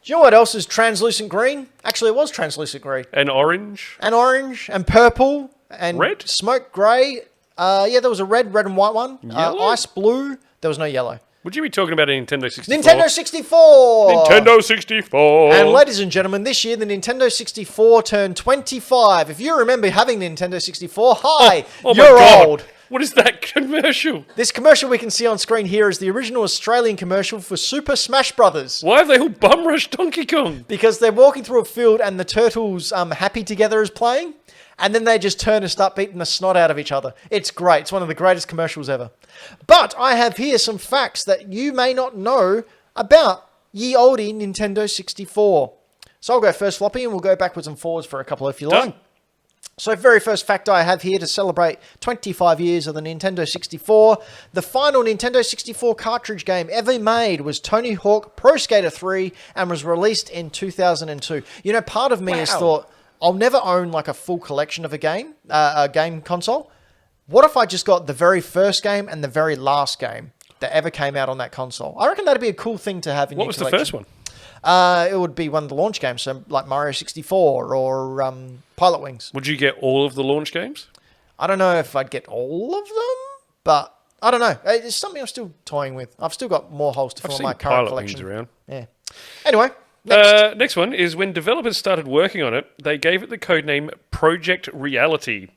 Do you know what else is translucent green? Actually, it was translucent green. And orange. And orange, and purple, and Red? smoke grey. Yeah, there was a red and white one. Yellow? Ice blue. There was no yellow. Would you be talking about a Nintendo 64? Nintendo 64! Nintendo 64! And ladies and gentlemen, this year the Nintendo 64 turned 25. If you remember having the Nintendo 64, hi, Oh you're my God. old. What is that commercial? This commercial we can see on screen here is the original Australian commercial for Super Smash Brothers. Why have they all bum rushed Donkey Kong? Because they're walking through a field and the turtles Happy Together is playing. And then they just turn and start beating the snot out of each other. It's great. It's one of the greatest commercials ever. But I have here some facts that you may not know about ye olde Nintendo 64. So I'll go first, Floppy, and we'll go backwards and forwards for a couple if you like. Done. So very first fact I have here to celebrate 25 years of the Nintendo 64. The final Nintendo 64 cartridge game ever made was Tony Hawk Pro Skater 3 and was released in 2002. You know, part of me has thought, I'll never own like a full collection of a game console. What if I just got the very first game and the very last game that ever came out on that console? I reckon that'd be a cool thing to have in your collection. What was the first one? It would be one of the launch games, so like Mario 64 or Pilot Wings. Would you get all of the launch games? I don't know if I'd get all of them, but I don't know. It's something I'm still toying with. I've still got more holes to fill in my current Pilot collection. Wings around. Yeah. Anyway, next. Next one is when developers started working on it, they gave it the codename Project Reality.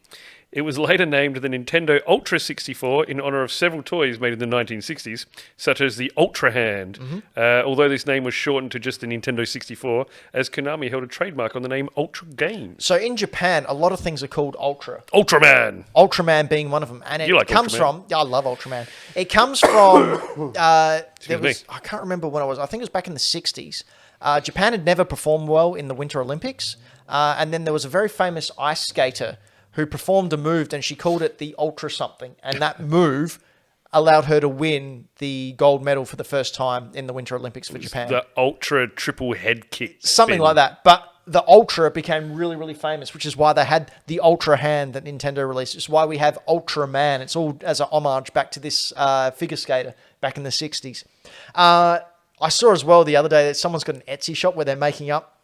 It was later named the Nintendo Ultra 64 in honor of several toys made in the 1960s, such as the Ultra Hand, although this name was shortened to just the Nintendo 64, as Konami held a trademark on the name Ultra Games. So in Japan, a lot of things are called Ultra. Ultraman! Ultraman being one of them. And it You like comes Ultraman? from... Yeah, I love Ultraman. It comes from... I me. can't remember when it was. I think it was back in the 60s. Japan had never performed well in the Winter Olympics. And then there was a very famous ice skater who performed a move, and she called it the Ultra something. And that move allowed her to win the gold medal for the first time in the Winter Olympics for Japan. The Ultra triple head kick. Something spin. like that. But the Ultra became really, really famous, which is why they had the Ultra Hand that Nintendo released. It's why we have Ultraman. It's all as an homage back to this figure skater back in the 60s. I saw as well the other day that someone's got an Etsy shop where they're making up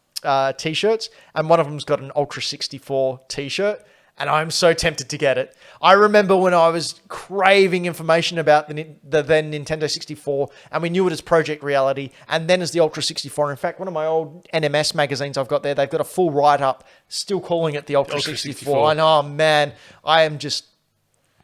T-shirts, and one of them's got an Ultra 64 T-shirt. And I'm so tempted to get it. I remember when I was craving information about the then Nintendo 64, and we knew it as Project Reality, and then as the Ultra 64. In fact, one of my old NMS magazines I've got there, they've got a full write-up still calling it the Ultra 64. And oh man, I am just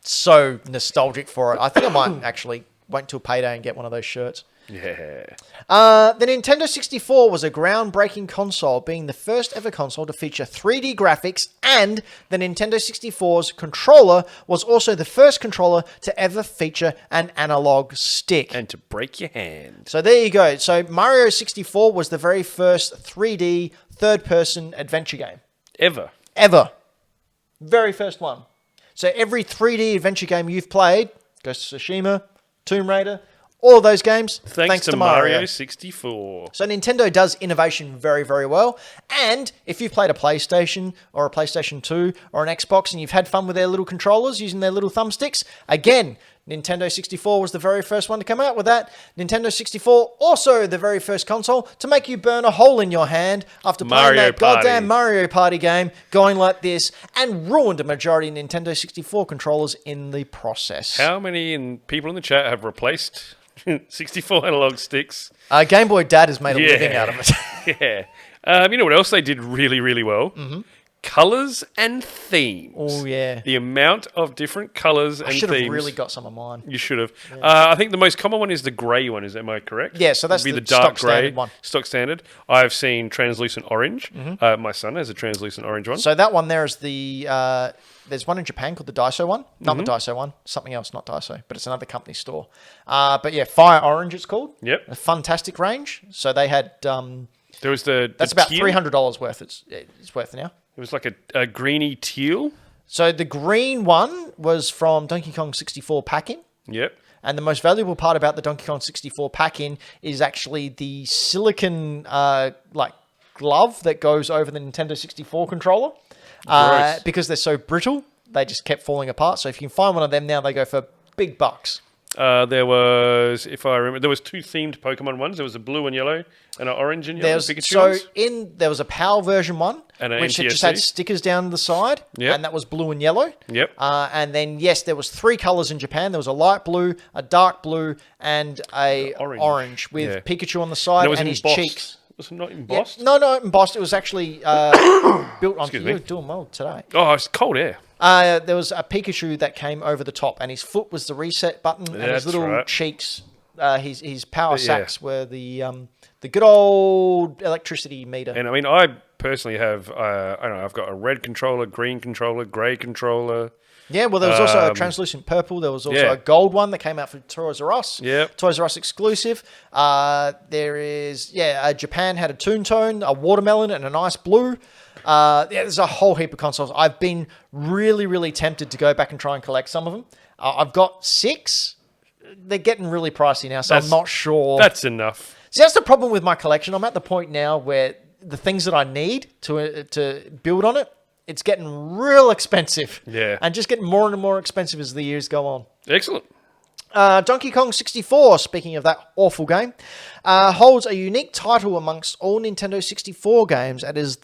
so nostalgic for it. I think I might actually wait till payday and get one of those shirts. Yeah. The Nintendo 64 was a groundbreaking console, being the first ever console to feature 3D graphics, and the Nintendo 64's controller was also the first controller to ever feature an analog stick. And to break your hand. So there you go. So Mario 64 was the very first 3D third-person adventure game. Ever. Very first one. So every 3D adventure game you've played, Ghost of Tsushima, Tomb Raider, all of those games, thanks to Mario 64. So Nintendo does innovation very, very well. And if you've played a PlayStation or a PlayStation 2 or an Xbox and you've had fun with their little controllers using their little thumbsticks, again, Nintendo 64 was the very first one to come out with that. Nintendo 64, also the very first console to make you burn a hole in your hand after playing Mario that Party. goddamn Mario Party game going like this, and ruined a majority of Nintendo 64 controllers in the process. How many people in the chat have replaced 64 analog sticks? Game Boy Dad has made a living out of it. Yeah. You know what else they did really, really well? Mm-hmm. Colours and themes. Oh, yeah. The amount of different colours and I themes. should have really got some of mine. You should have. Yeah. I think the most common one is the grey one. Am I correct? Yeah, so that's It'd be the dark stock grey standard one. Stock standard. I've seen translucent orange. Mm-hmm. My son has a translucent orange one. So that one there is the... there's one in Japan called the Daiso one. Not the Daiso one. Something else, not Daiso. But it's another company store. But yeah, Fire Orange it's called. Yep. A fantastic range. So they had... there was the that's about teal. $300 worth. It's worth now. It was like a greeny teal. So the green one was from Donkey Kong 64 pack-in. Yep. And the most valuable part about the Donkey Kong 64 pack-in is actually the silicon glove that goes over the Nintendo 64 controller. Because they're so brittle, they just kept falling apart. So if you can find one of them now, they go for big bucks. There was, if I remember, there was 2 themed Pokemon ones. There was a blue and yellow and an orange and yellow Pikachu ones. There was a PAL version one, And an which NTSC. just had stickers down the side, Yep. and that was blue and yellow. Yep. And then yes, there was 3 colors in Japan. There was a light blue, a dark blue, and a orange with Yeah. Pikachu on the side And it was and his embossed. cheeks. Was it not Yeah. embossed? No, embossed. It was actually built on. Excuse me. You're doing well today. Oh, it's cold air. There was a Pikachu that came over the top, and his foot was the reset button, and his That's little right. cheeks, his power Yeah. sacks were the good old electricity meter. And I mean, I personally have, I don't know, I've got a red controller, green controller, grey controller. Yeah, well, there was also a translucent purple. There was also yeah. a gold one that came out for Toys R Us. Yep. Toys R Us exclusive. There is, Japan had a Toontone, a watermelon, and a nice blue. There's a whole heap of consoles. I've been really, really tempted to go back and try and collect some of them. I've got 6. They're getting really pricey now, so I'm not sure. That's enough. See, that's the problem with my collection. I'm at the point now where the things that I need to build on it, it's getting real expensive. Yeah. And just getting more and more expensive as the years go on. Excellent. Donkey Kong 64, speaking of that awful game, holds a unique title amongst all Nintendo 64 games as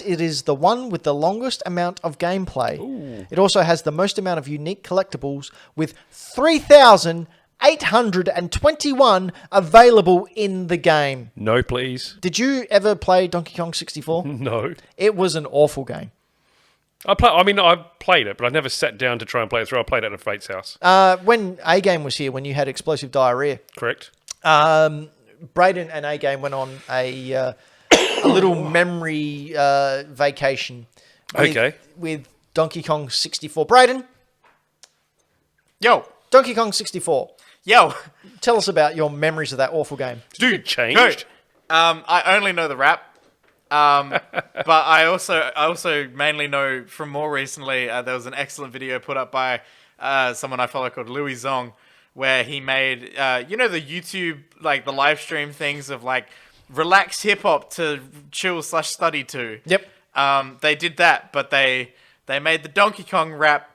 it is the one with the longest amount of gameplay. Ooh. It also has the most amount of unique collectibles with 3,821 available in the game. No, please. Did you ever play Donkey Kong 64? No. It was an awful game. I've played it, but I never sat down to try and play it through. I played it at Fate's house. When A-Game was here, when you had explosive diarrhea, Correct? Braden and A-Game went on a little memory vacation with Donkey Kong 64. Braden, Yo, Donkey Kong 64. yo, Tell us about your memories of that awful game. Dude, changed. I only know the rap, but I also mainly know from more recently. There was an excellent video put up by someone I follow called Louis Zong, where he made the YouTube like the live stream things of like relax hip hop to chill/study to. Yep. They did that, but they made the Donkey Kong rap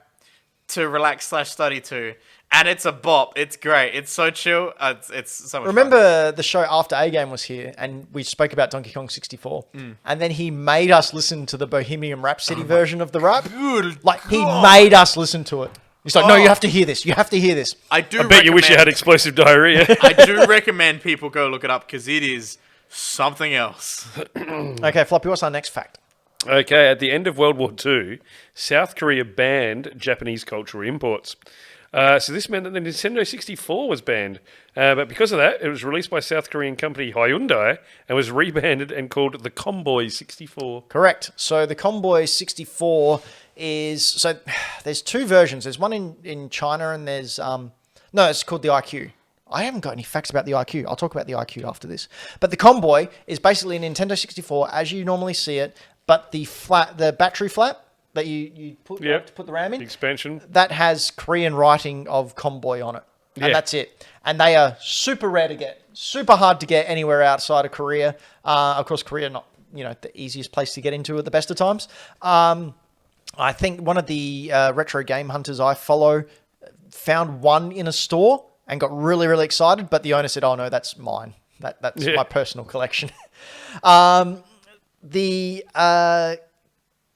to relax/study to. And it's a bop. It's great. It's so chill. It's so much fun. Remember the show after A-Game was here and we spoke about Donkey Kong 64 and then he made us listen to the Bohemian Rhapsody version of the rap. Good Like he God. made us listen to it. He's like, no, you have to hear this. You have to hear this. I do. I bet you wish you had explosive diarrhea. I do recommend people go look it up because it is something else. Okay, Floppy, what's our next fact? Okay, at the end of World War II, South Korea banned Japanese cultural imports. So this meant that the Nintendo 64 was banned. But because of that, it was released by South Korean company Hyundai and was rebanded and called the Comboy 64. Correct. So the Comboy 64 is... So there's 2 versions. There's one in China and there's... No, it's called the IQ. I haven't got any facts about the IQ. I'll talk about the IQ after this. But the Comboy is basically a Nintendo 64 as you normally see it, but the battery flap that you put, Yep. to put the RAM in, Expansion. that has Korean writing of Comboy on it. And Yeah. that's it. And they are super rare to get, super hard to get anywhere outside of Korea. Of course, Korea not the easiest place to get into at the best of times. I think one of the retro game hunters I follow found one in a store and got really, really excited. But the owner said, "Oh no, that's mine. That's my personal collection." The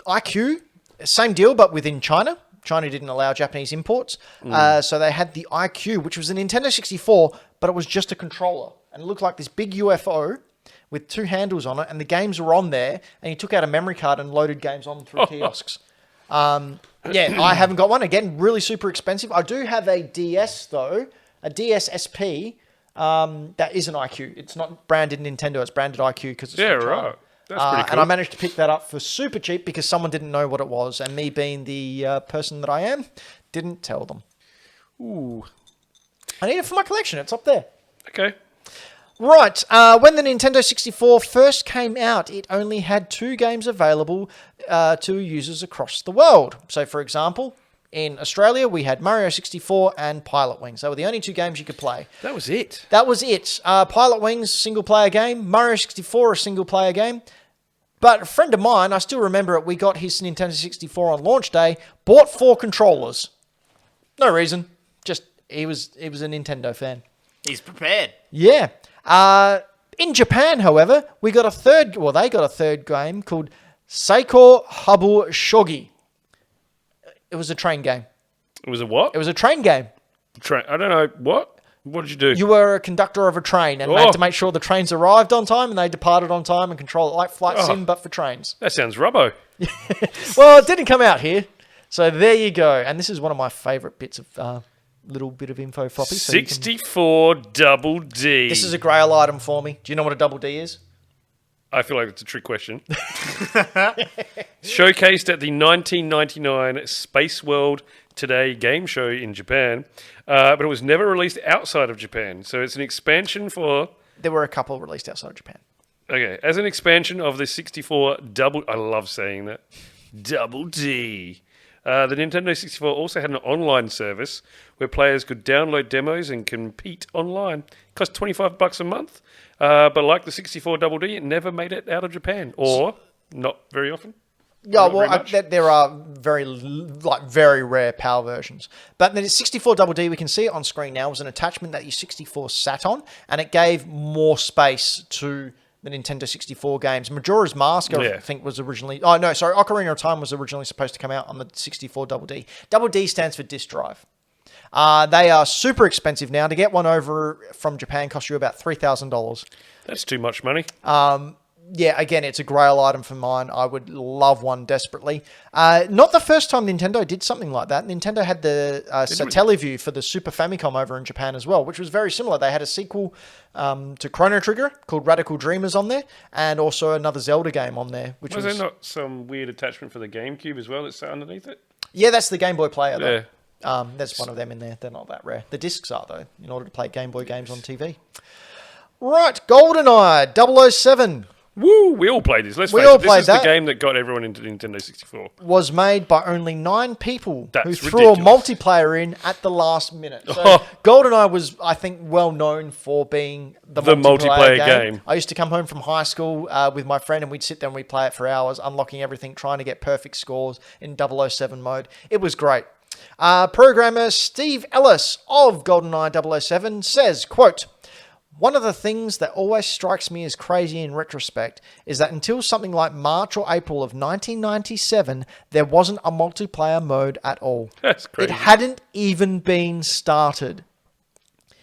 IQ, same deal, but within China. China didn't allow Japanese imports. So they had the IQ, which was a Nintendo 64, but it was just a controller. And it looked like this big UFO with 2 handles on it. And the games were on there. And you took out a memory card and loaded games on through kiosks. I haven't got one. Again, really super expensive. I do have a DS, though. A DS SP that is an IQ. It's not branded Nintendo. It's branded IQ because it's from China. Right. That's pretty cool. And I managed to pick that up for super cheap because someone didn't know what it was. And me being the person that I am, didn't tell them. Ooh. I need it for my collection. It's up there. Okay. Right. When the Nintendo 64 first came out, it only had 2 games available to users across the world. So, for example, in Australia, we had Mario 64 and Pilot Wings. They were the only 2 games you could play. That was it. That was it. Pilot Wings, single-player game. Mario 64, a single-player game. But a friend of mine, I still remember it, we got his Nintendo 64 on launch day, bought 4 controllers. No reason. Just, he was a Nintendo fan. He's prepared. Yeah. In Japan, however, they got a third game called Seiko Habu Shogi. It was a train game. It was a what? It was a train game. I don't know. What? What did you do? You were a conductor of a train and they had to make sure the trains arrived on time and they departed on time and control it like Flight Sim, but for trains. That sounds rubbo. Well, it didn't come out here. So there you go. And this is one of my favourite bits of little bit of info floppy. 64 Double D. This is a grail item for me. Do you know what a double D is? I feel like it's a trick question. Showcased at the 1999 Space World Today game show in Japan, but it was never released outside of Japan. So it's an expansion for... There were a couple released outside of Japan. Okay, as an expansion of the 64 Double... I love saying that. Double D. The Nintendo 64 also had an online service where players could download demos and compete online. It cost $25 a month, but like the 64 Double D, it never made it out of Japan, or not very often. Yeah, well, there are very rare PAL versions. But the 64 Double D, we can see it on screen now, was an attachment that your 64 sat on, and it gave more space to the Nintendo 64 games. Majora's Mask, I think, was originally... Oh, no, sorry. Ocarina of Time was originally supposed to come out on the 64 Double D. Double D stands for disk drive. They are super expensive now. To get one over from Japan costs you about $3,000. That's too much money. Yeah, again, it's a grail item for mine. I would love one desperately. Not the first time Nintendo did something like that. Nintendo had the Satellaview for the Super Famicom over in Japan as well, which was very similar. They had a sequel to Chrono Trigger called Radical Dreamers on there, and also another Zelda game on there. Which was there not some weird attachment for the GameCube as well that's underneath it? Yeah, that's the Game Boy Player, though. Yeah. There's one of them in there. They're not that rare. The discs are, though, in order to play Game Boy games on TV. Right, GoldenEye 007. Woo! We all played this. Let's face it. This is the game that got everyone into Nintendo 64. Was made by only 9 people who threw ridiculous. a multiplayer in at the last minute. So GoldenEye was, I think, well known for being the multiplayer game. I used to come home from high school with my friend and we'd sit there and we'd play it for hours, unlocking everything, trying to get perfect scores in 007 mode. It was great. Programmer Steve Ellis of GoldenEye 007 says, quote, "One of the things that always strikes me as crazy in retrospect is that until something like March or April of 1997, there wasn't a multiplayer mode at all. That's crazy. It hadn't even been started.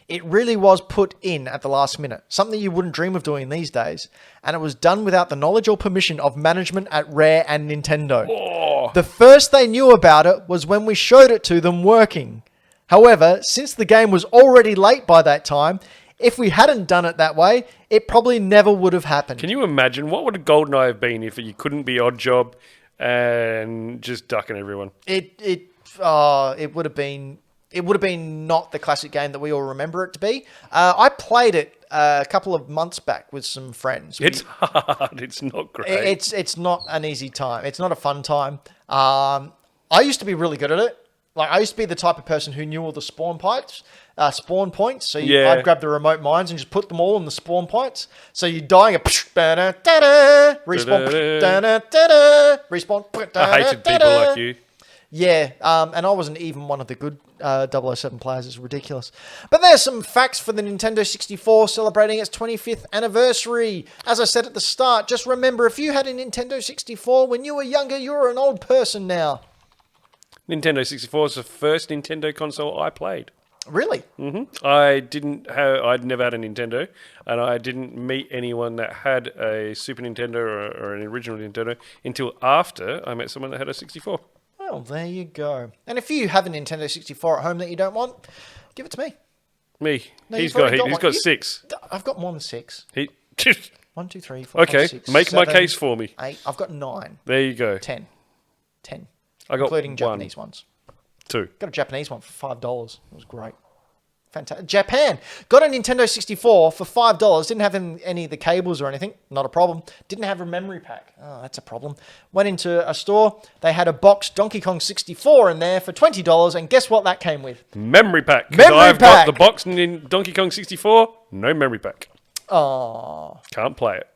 It really was put in at the last minute, something you wouldn't dream of doing these days, and it was done without the knowledge or permission of management at Rare and Nintendo. The first they knew about it was when we showed it to them working. However, since the game was already late by that time, if we hadn't done it that way, it probably never would have happened." Can you imagine what would a GoldenEye have been if you couldn't be Odd Job and just ducking everyone? It would have been not the classic game that we all remember it to be. I played it a couple of months back with some friends. It's hard. It's not great. It's not an easy time. It's not a fun time. I used to be really good at it. Like, I used to be the type of person who knew all the spawn points. So I'd grab the remote mines and just put them all in the spawn points. So you die and respawn, respawn. I hated people like you. Yeah, and I wasn't even one of the good 007 players. It's ridiculous. But there's some facts for the Nintendo 64 celebrating its 25th anniversary. As I said at the start, just remember, if you had a Nintendo 64 when you were younger, you're an old person now. Nintendo 64 is the first Nintendo console I played. Really? Mm-hmm. I'd never had a Nintendo, and I didn't meet anyone that had a Super Nintendo or an original Nintendo until after I met someone that had a 64. Well, there you go. And if you have a Nintendo 64 at home that you don't want, give it to me. Me. No, he's got 6. I've got more than 6. 1, 2, 3, 4, okay, 5, 6, make 7, my case for me. 8. I've got 9. There you go. 10. I got including 1. Japanese ones. 2. Got a Japanese one for $5. It was great. Fantastic. Japan got a Nintendo 64 for $5. Didn't have any of the cables or anything. Not a problem. Didn't have a memory pack. Oh, that's a problem. Went into a store. They had a box Donkey Kong 64 in there for $20. And guess what that came with? Memory pack. I've got the box in Donkey Kong 64. No memory pack. Oh. Can't play it.